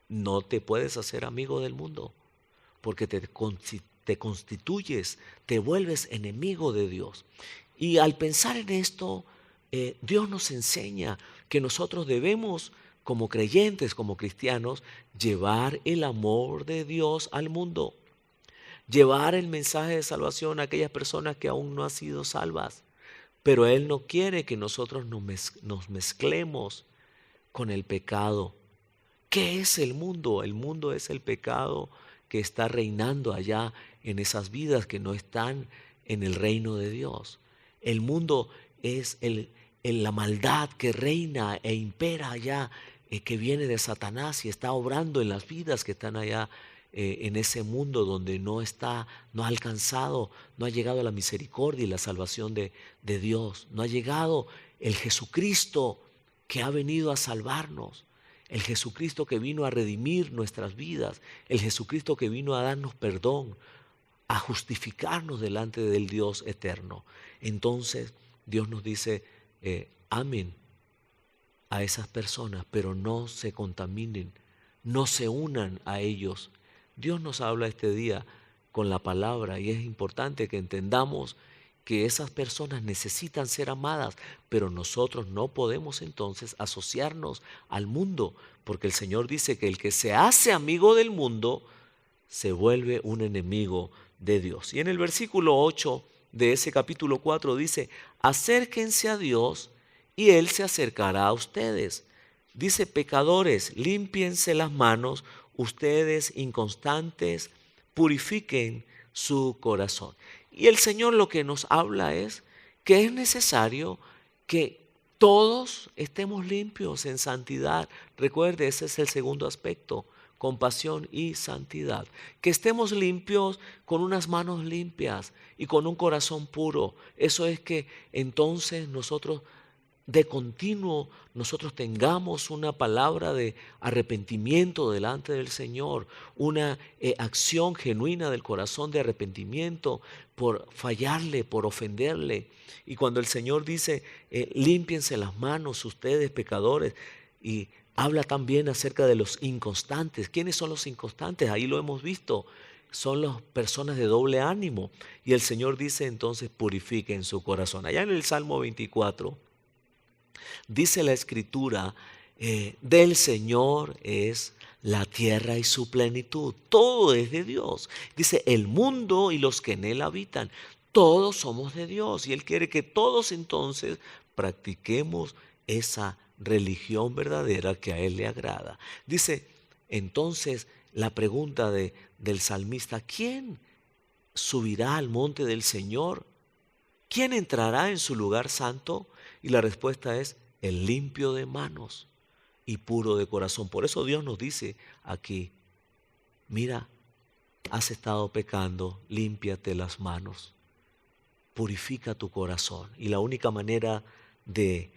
no te puedes hacer amigo del mundo, porque te constituyes, te vuelves enemigo de Dios. Y al pensar en esto, Dios nos enseña que nosotros debemos, como creyentes, como cristianos, llevar el amor de Dios al mundo. Llevar el mensaje de salvación a aquellas personas que aún no han sido salvas. Pero Él no quiere que nosotros nos mezclemos con el pecado. ¿Qué es el mundo? El mundo es el pecado que está reinando allá en esas vidas que no están en el reino de Dios. El mundo es la maldad que reina e impera allá, que viene de Satanás y está obrando en las vidas que están allá en ese mundo donde no ha alcanzado, no ha llegado a la misericordia y la salvación de Dios. No ha llegado el Jesucristo que ha venido a salvarnos. El Jesucristo que vino a redimir nuestras vidas, el Jesucristo que vino a darnos perdón, a justificarnos delante del Dios eterno. Entonces Dios nos dice, amen a esas personas, pero no se contaminen, no se unan a ellos. Dios nos habla este día con la palabra y es importante que entendamos que esas personas necesitan ser amadas, pero nosotros no podemos entonces asociarnos al mundo, porque el Señor dice que el que se hace amigo del mundo se vuelve un enemigo de Dios. Y en el versículo 8 de ese capítulo 4 dice, acérquense a Dios y Él se acercará a ustedes. Dice, pecadores, límpiense las manos, ustedes inconstantes, purifiquen su corazón. Y el Señor lo que nos habla es que es necesario que todos estemos limpios en santidad. Recuerde, ese es el segundo aspecto, compasión y santidad. Que estemos limpios con unas manos limpias y con un corazón puro. Eso es que entonces nosotros de continuo tengamos una palabra de arrepentimiento delante del Señor, una acción genuina del corazón de arrepentimiento por fallarle, por ofenderle. Y cuando el Señor dice, límpiense las manos ustedes pecadores, y habla también acerca de los inconstantes. ¿Quiénes son los inconstantes? Ahí lo hemos visto. Son las personas de doble ánimo. Y el Señor dice entonces, purifiquen su corazón. Allá en el Salmo 24, dice la Escritura, del Señor es la tierra y su plenitud. Todo es de Dios. Dice, el mundo y los que en él habitan. Todos somos de Dios. Y Él quiere que todos entonces practiquemos esa religión verdadera que a Él le agrada. Dice entonces la pregunta del salmista: ¿quién subirá al monte del Señor? ¿Quién entrará en su lugar santo? Y la respuesta es: el limpio de manos y puro de corazón. Por eso Dios nos dice aquí: mira, has estado pecando, límpiate las manos, purifica tu corazón. Y la única manera de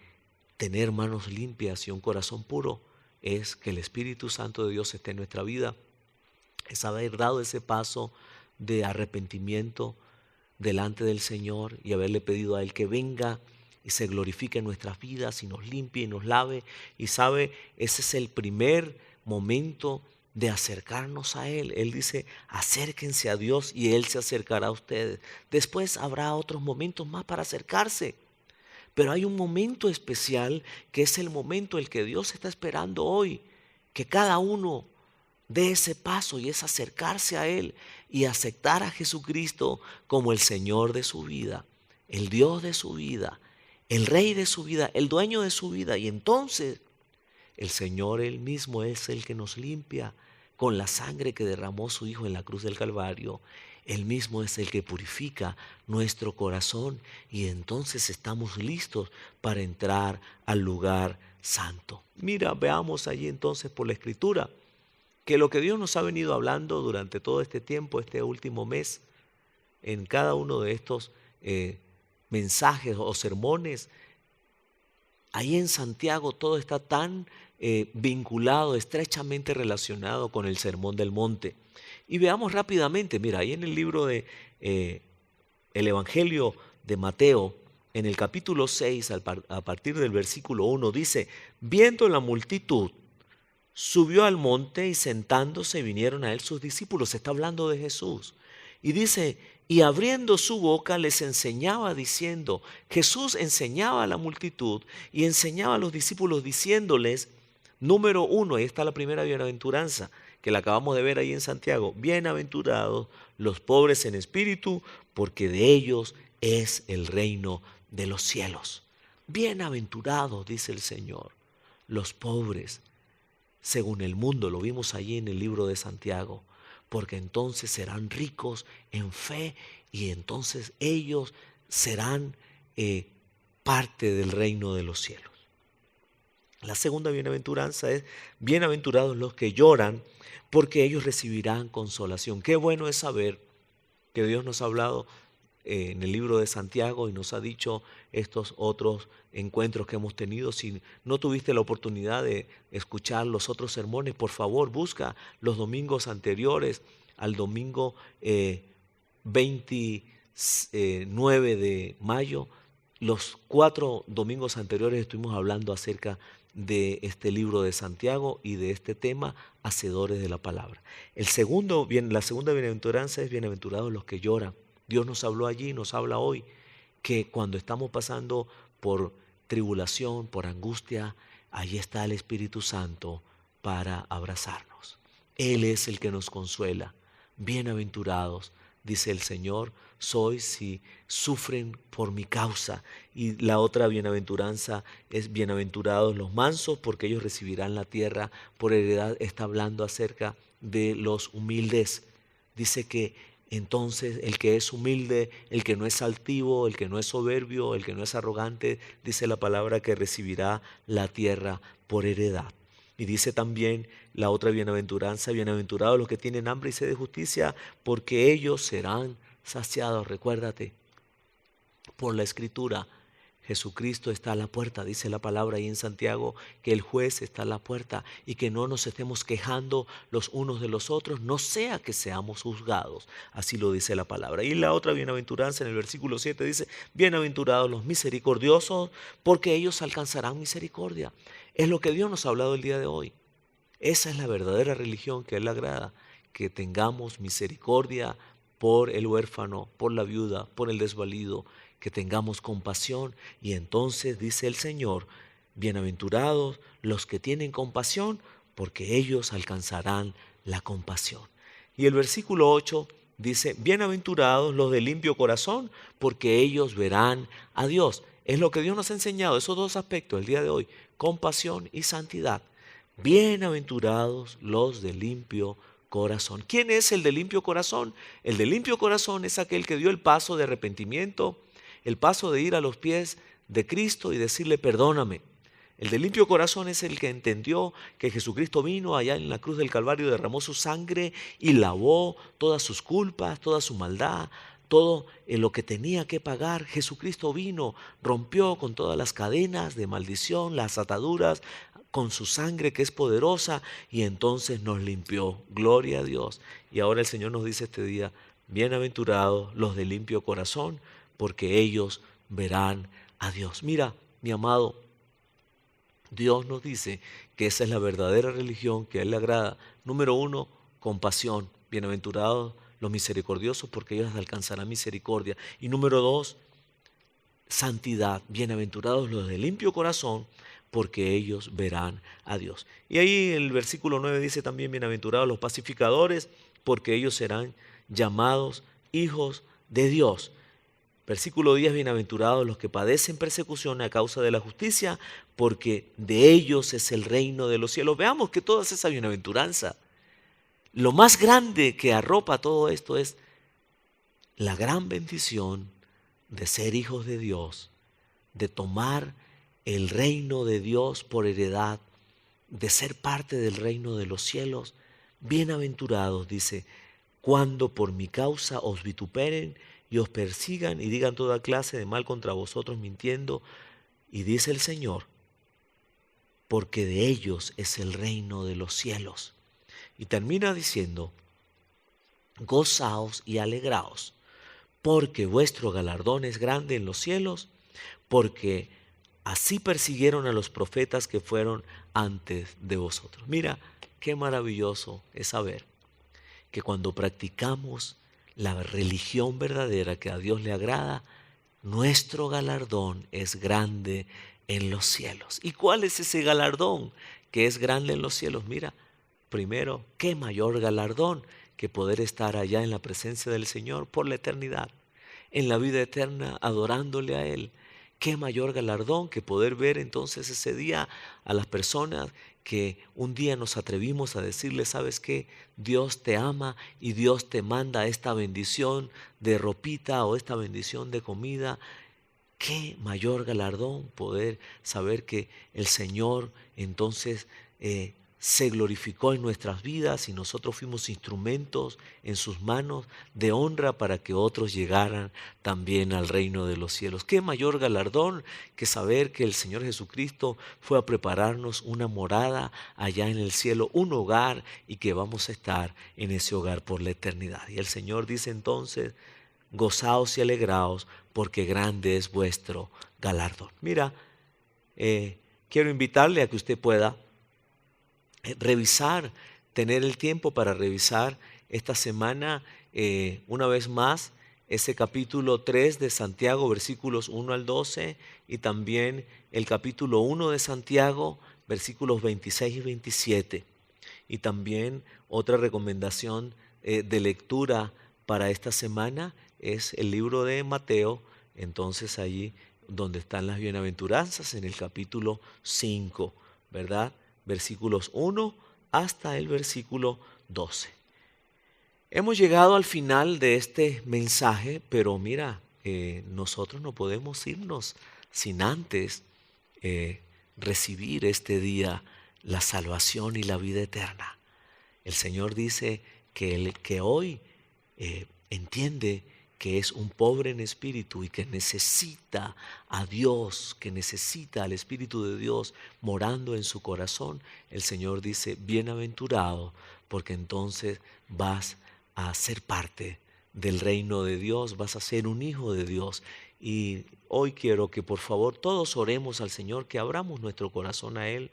tener manos limpias y un corazón puro es que el Espíritu Santo de Dios esté en nuestra vida, es haber dado ese paso de arrepentimiento delante del Señor y haberle pedido a Él que venga y se glorifique en nuestras vidas y nos limpie y nos lave. Y sabe, ese es el primer momento de acercarnos a Él. Él dice: acérquense a Dios y Él se acercará a ustedes. Después habrá otros momentos más para acercarse, pero hay un momento especial que es el momento el que Dios está esperando hoy, que cada uno dé ese paso, y es acercarse a Él y aceptar a Jesucristo como el Señor de su vida, el Dios de su vida, el Rey de su vida, el dueño de su vida. Y entonces el Señor Él mismo es el que nos limpia con la sangre que derramó su Hijo en la cruz del Calvario. Él mismo es el que purifica nuestro corazón, y entonces estamos listos para entrar al lugar santo. Mira, veamos allí entonces por la Escritura que lo que Dios nos ha venido hablando durante todo este tiempo, este último mes, en cada uno de estos mensajes o sermones, ahí en Santiago todo está tan vinculado, estrechamente relacionado con el Sermón del Monte. Y veamos rápidamente, mira, ahí en el libro de el Evangelio de Mateo, en el capítulo 6, a partir del versículo 1, dice: viendo la multitud, subió al monte, y sentándose vinieron a él sus discípulos. Está hablando de Jesús. Y dice: y abriendo su boca les enseñaba diciendo. Jesús enseñaba a la multitud y enseñaba a los discípulos diciéndoles, número 1, ahí está la primera bienaventuranza que la acabamos de ver ahí en Santiago: bienaventurados los pobres en espíritu, porque de ellos es el reino de los cielos. Bienaventurados, dice el Señor, los pobres según el mundo, lo vimos allí en el libro de Santiago, porque entonces serán ricos en fe, y entonces ellos serán parte del reino de los cielos. La segunda bienaventuranza es: bienaventurados los que lloran, porque ellos recibirán consolación. Qué bueno es saber que Dios nos ha hablado en el libro de Santiago y nos ha dicho estos otros encuentros que hemos tenido. Si no tuviste la oportunidad de escuchar los otros sermones, por favor busca los domingos anteriores al domingo 29 de mayo. Los 4 domingos anteriores estuvimos hablando acerca de este libro de Santiago y de este tema: hacedores de la palabra. La segunda bienaventuranza es: bienaventurados los que lloran. Dios nos habló allí, nos habla hoy, que cuando estamos pasando por tribulación, por angustia, ahí está el Espíritu Santo para abrazarnos. Él es el que nos consuela. Bienaventurados, dice el Señor, sois si sufren por mi causa. Y la otra bienaventuranza es: bienaventurados los mansos, porque ellos recibirán la tierra por heredad. Está hablando acerca de los humildes. Dice que entonces el que es humilde, el que no es altivo, el que no es soberbio, el que no es arrogante, dice la palabra que recibirá la tierra por heredad. Y dice también la otra bienaventuranza: bienaventurados los que tienen hambre y sed de justicia, porque ellos serán saciados. Recuérdate, por la Escritura, Jesucristo está a la puerta. Dice la palabra ahí en Santiago que el juez está a la puerta, y que no nos estemos quejando los unos de los otros, no sea que seamos juzgados. Así lo dice la palabra. Y la otra bienaventuranza en el versículo 7 dice: bienaventurados los misericordiosos, porque ellos alcanzarán misericordia. Es lo que Dios nos ha hablado el día de hoy. Esa es la verdadera religión que a Él le agrada, que tengamos misericordia por el huérfano, por la viuda, por el desvalido, que tengamos compasión. Y entonces dice el Señor: bienaventurados los que tienen compasión, porque ellos alcanzarán la compasión. Y el versículo 8 dice: bienaventurados los de limpio corazón, porque ellos verán a Dios. Es lo que Dios nos ha enseñado, esos dos aspectos el día de hoy, compasión y santidad. Bienaventurados los de limpio corazón. ¿Quién es el de limpio corazón? El de limpio corazón es aquel que dio el paso de arrepentimiento, el paso de ir a los pies de Cristo y decirle perdóname. El de limpio corazón es el que entendió que Jesucristo vino allá en la cruz del Calvario, derramó su sangre y lavó todas sus culpas, toda su maldad, todo lo que tenía que pagar. Jesucristo vino, rompió con todas las cadenas de maldición, las ataduras, con su sangre que es poderosa, y entonces nos limpió. Gloria a Dios. Y ahora el Señor nos dice este día, bienaventurados los de limpio corazón, porque ellos verán a Dios. Mira, mi amado, Dios nos dice que esa es la verdadera religión que a Él le agrada. Número 1, compasión. Bienaventurados los misericordiosos, porque ellos alcanzarán misericordia. Y número 2, santidad. Bienaventurados los de limpio corazón, porque ellos verán a Dios. Y ahí el versículo 9 dice también, bienaventurados los pacificadores, porque ellos serán llamados hijos de Dios. Versículo 10, bienaventurados los que padecen persecución a causa de la justicia, porque de ellos es el reino de los cielos. Veamos que toda esa bienaventuranza, lo más grande que arropa todo esto es la gran bendición de ser hijos de Dios, de tomar el reino de Dios por heredad, de ser parte del reino de los cielos. Bienaventurados, dice, cuando por mi causa os vituperen y os persigan y digan toda clase de mal contra vosotros mintiendo. Y dice el Señor, porque de ellos es el reino de los cielos. Y termina diciendo, gozaos y alegraos, porque vuestro galardón es grande en los cielos, porque así persiguieron a los profetas que fueron antes de vosotros. Mira, qué maravilloso es saber que cuando practicamos la religión verdadera que a Dios le agrada, nuestro galardón es grande en los cielos. ¿Y cuál es ese galardón que es grande en los cielos? Mira, primero, qué mayor galardón que poder estar allá en la presencia del Señor por la eternidad, en la vida eterna adorándole a Él. Qué mayor galardón que poder ver entonces ese día a las personas que un día nos atrevimos a decirle, ¿sabes qué? Dios te ama y Dios te manda esta bendición de ropita o esta bendición de comida. Qué mayor galardón poder saber que el Señor entonces se glorificó en nuestras vidas y nosotros fuimos instrumentos en sus manos de honra para que otros llegaran también al reino de los cielos. Qué mayor galardón que saber que el Señor Jesucristo fue a prepararnos una morada allá en el cielo, un hogar, y que vamos a estar en ese hogar por la eternidad. Y el Señor dice entonces, gozaos y alegraos, porque grande es vuestro galardón. Mira, quiero invitarle a que usted pueda revisar, tener el tiempo para revisar esta semana una vez más ese capítulo 3 de Santiago, versículos 1 al 12, y también el capítulo 1 de Santiago, versículos 26 y 27. Y también otra recomendación de lectura para esta semana es el libro de Mateo, entonces allí donde están las bienaventuranzas en el capítulo 5, ¿verdad? Versículos 1 hasta el versículo 12. Hemos llegado al final de este mensaje, pero mira, nosotros no podemos irnos sin antes recibir este día la salvación y la vida eterna. El Señor dice que el que hoy entiende que es un pobre en espíritu y que necesita a Dios, que necesita al Espíritu de Dios morando en su corazón, el Señor dice, bienaventurado, porque entonces vas a ser parte del reino de Dios, vas a ser un hijo de Dios. Y hoy quiero que por favor todos oremos al Señor, que abramos nuestro corazón a Él,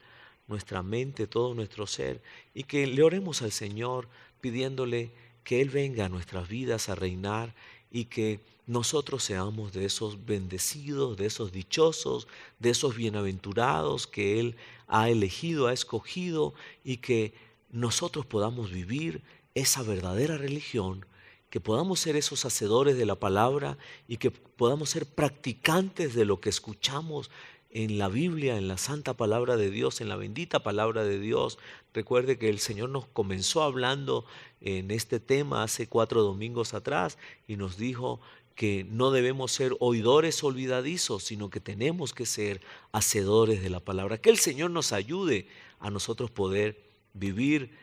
nuestra mente, todo nuestro ser, y que le oremos al Señor pidiéndole que Él venga a nuestras vidas a reinar y que nosotros seamos de esos bendecidos, de esos dichosos, de esos bienaventurados que Él ha elegido, ha escogido, y que nosotros podamos vivir esa verdadera religión que podamos ser esos hacedores de la palabra y que podamos ser practicantes de lo que escuchamos en la Biblia, en la santa palabra de Dios, en la bendita palabra de Dios. Recuerde que el Señor nos comenzó hablando en este tema hace 4 domingos atrás y nos dijo que no debemos ser oidores olvidadizos, sino que tenemos que ser hacedores de la palabra. Que el Señor nos ayude a nosotros poder vivir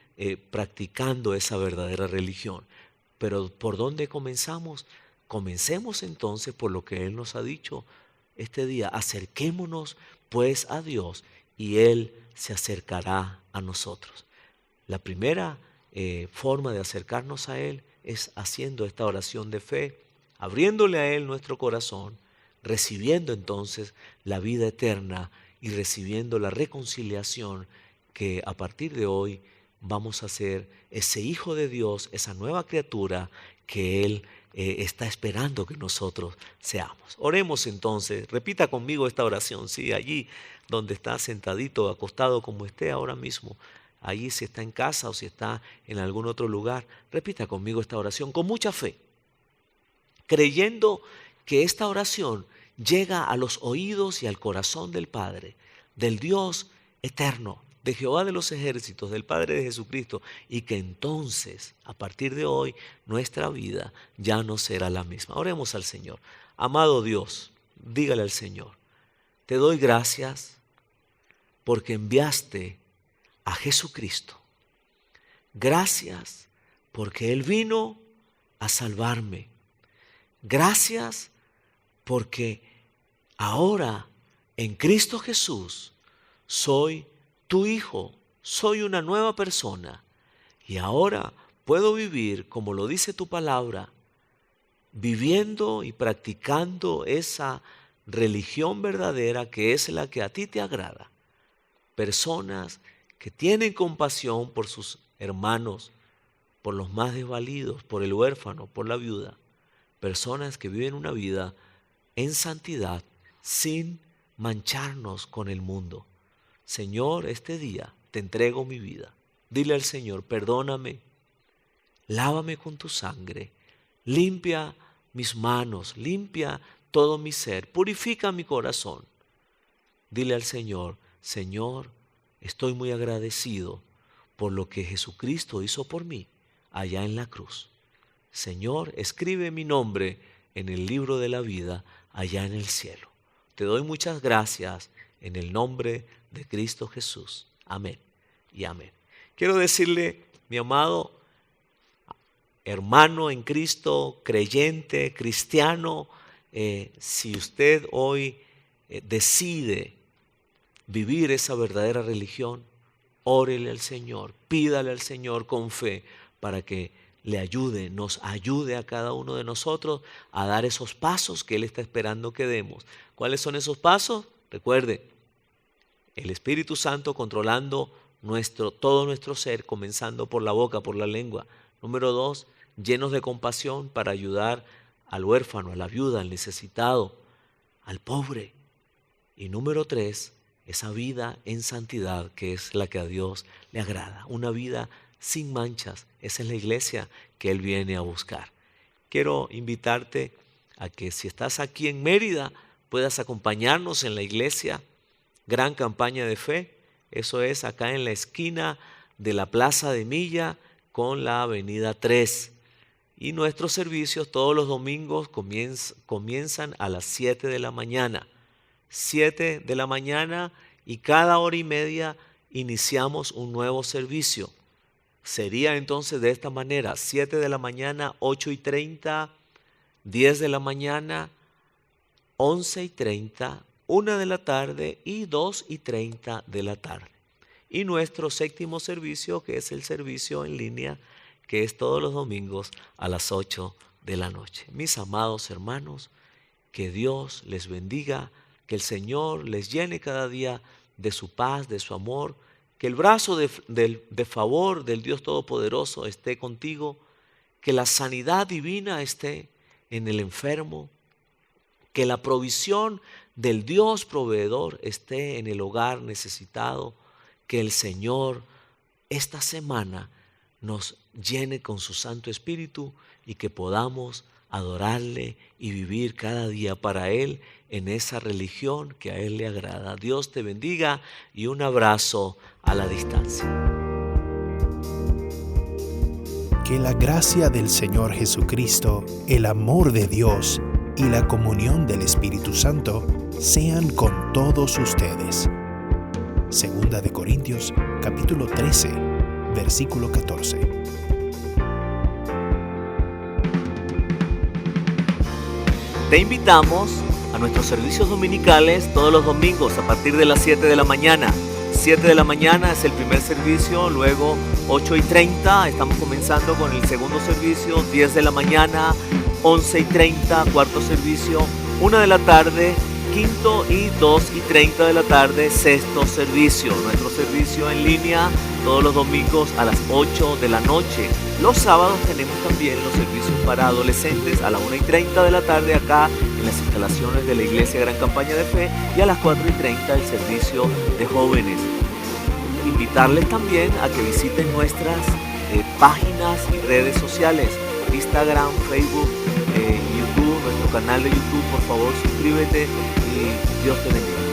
practicando esa verdadera religión. Pero ¿por dónde comenzamos? Comencemos entonces por lo que Él nos ha dicho este día. Acerquémonos pues a Dios y Él se acercará a nosotros. La primera forma de acercarnos a Él es haciendo esta oración de fe, abriéndole a Él nuestro corazón, recibiendo entonces la vida eterna y recibiendo la reconciliación que a partir de hoy vamos a ser ese hijo de Dios, esa nueva criatura que Él está esperando que nosotros seamos. Oremos entonces, repita conmigo esta oración, sí, allí donde está sentadito, acostado como esté ahora mismo, allí si está en casa o si está en algún otro lugar, repita conmigo esta oración con mucha fe, creyendo que esta oración llega a los oídos y al corazón del Padre, del Dios eterno, de Jehová de los ejércitos, del Padre de Jesucristo, y que entonces, a partir de hoy, nuestra vida ya no será la misma. Oremos al Señor. Amado Dios, dígale al Señor, te doy gracias porque enviaste a Jesucristo. Gracias porque Él vino a salvarme. Gracias porque ahora en Cristo Jesús soy tu hijo, soy una nueva persona y ahora puedo vivir como lo dice tu palabra, viviendo y practicando esa religión verdadera que es la que a ti te agrada. Personas que tienen compasión por sus hermanos, por los más desvalidos, por el huérfano, por la viuda. Personas que viven una vida en santidad sin mancharnos con el mundo. Señor, este día te entrego mi vida. Dile al Señor, perdóname, lávame con tu sangre, limpia mis manos, limpia todo mi ser, purifica mi corazón. Dile al Señor, Señor, estoy muy agradecido por lo que Jesucristo hizo por mí allá en la cruz. Señor, escribe mi nombre en el libro de la vida allá en el cielo. Te doy muchas gracias en el nombre de Cristo Jesús. Amén y amén. Quiero decirle, mi amado hermano en Cristo, creyente, cristiano, si usted hoy decide vivir esa verdadera religión, órele al Señor, pídale al Señor con fe para que le ayude, nos ayude a cada uno de nosotros a dar esos pasos que Él está esperando que demos. ¿Cuáles son esos pasos? Recuerde, el Espíritu Santo controlando todo nuestro ser, comenzando por la boca, por la lengua. Número 2, llenos de compasión para ayudar al huérfano, a la viuda, al necesitado, al pobre. Y número 3, esa vida en santidad que es la que a Dios le agrada. Una vida sin manchas. Esa es la iglesia que Él viene a buscar. Quiero invitarte a que si estás aquí en Mérida, puedas acompañarnos en la iglesia Gran Campaña de Fe. Eso es acá en la esquina de la Plaza de Milla con la Avenida 3. Y nuestros servicios todos los domingos comienzan a las 7 de la mañana. 7 de la mañana y cada hora y media iniciamos un nuevo servicio. Sería entonces de esta manera: 7 de la mañana, 8:30, 10 de la mañana, 11:30, 1 de la tarde y 2:30 de la tarde. Y nuestro séptimo servicio, que es el servicio en línea, que es todos los domingos a las 8 de la noche. Mis amados hermanos, que Dios les bendiga, que el Señor les llene cada día de su paz, de su amor, que el brazo de favor del Dios Todopoderoso esté contigo, que la sanidad divina esté en el enfermo, que la provisión del Dios proveedor esté en el hogar necesitado, que el Señor esta semana nos llene con su Santo Espíritu y que podamos adorarle y vivir cada día para Él en esa religión que a Él le agrada. Dios te bendiga y un abrazo a la distancia. Que la gracia del Señor Jesucristo, el amor de Dios y la comunión del Espíritu Santo sean con todos ustedes. Segunda de Corintios, capítulo 13, versículo 14. Te invitamos a nuestros servicios dominicales todos los domingos a partir de las 7 de la mañana. 7 de la mañana es el primer servicio, luego 8:30 estamos comenzando con el segundo servicio, 10 de la mañana, 11:30, cuarto servicio, 1 de la tarde, quinto y 2:30 de la tarde, sexto servicio. Nuestro servicio en línea todos los domingos a las 8 de la noche. Los sábados tenemos también los servicios para adolescentes a las 1:30 de la tarde acá en las instalaciones de la Iglesia Gran Campaña de Fe y a las 4:30 el servicio de jóvenes. Invitarles también a que visiten nuestras páginas y redes sociales, Instagram, Facebook, YouTube, nuestro canal de YouTube. Por favor, suscríbete y Dios te bendiga.